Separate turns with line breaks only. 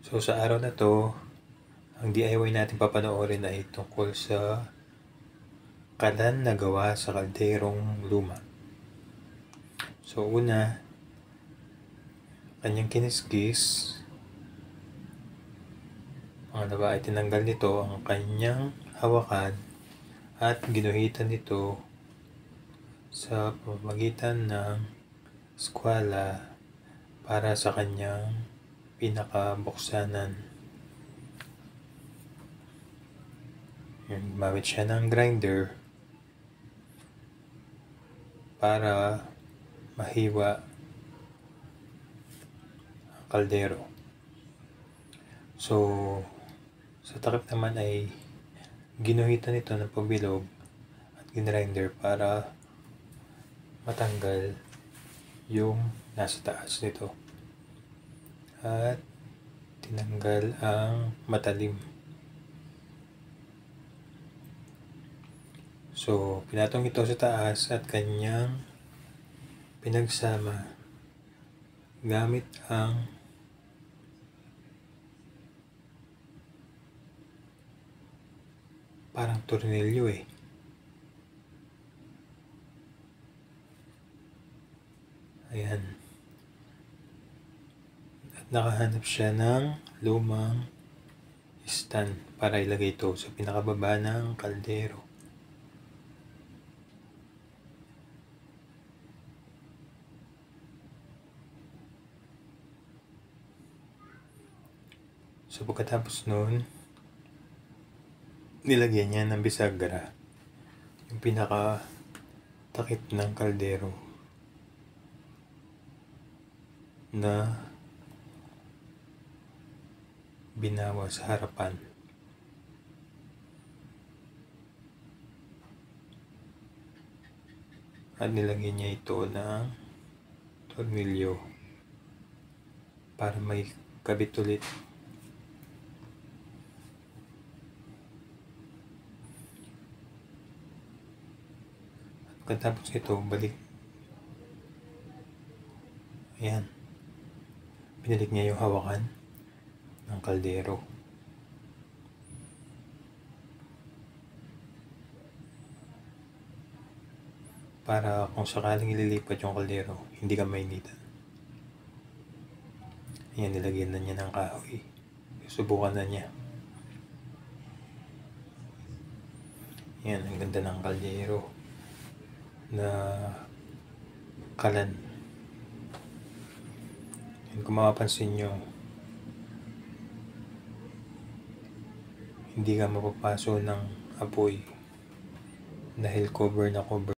So sa araw na to, ang DIY natin papanoorin ay tungkol sa kalan na gawa sa kalderong luma. So una, kanyang kiniskis. Pangalawa ay tinanggal nito ang kanyang hawakan at ginuhitan nito sa pamamagitan ng skwala para sa kanyang pinakabuksanan. Gumamit siya ng grinder para mahiwa ang kaldero. So, sa takip naman ay ginuhitan ito ng pabilog at ginrinder para matanggal yung nasa taas nito. At tinanggal ang matalim. So, pinatong ito sa taas at kanyang pinagsama gamit ang parang tornilyo Ayan. At nakahanap siya ng lumang stand para ilagay ito sa pinakababa ng kaldero. So pagkatapos nun, nilagyan niya ng bisagra yung pinaka takip ng kaldero na binawa sa harapan. At nilagyan niya ito ng tornilyo para may kabit ulit. Pagkatapos ito, balik. Ayan. Pinalik niya yung hawakan ng kaldero. Para kung sakaling ililipat yung kaldero, hindi ka mainitan. Ayan, nilagyan na niya ng kahoy. Subukan na niya. Ayan, ang ganda ng kaldero na kalan. Ayan, kung mapapansin nyo, hindi ka mapapaso ng apoy dahil cover na cover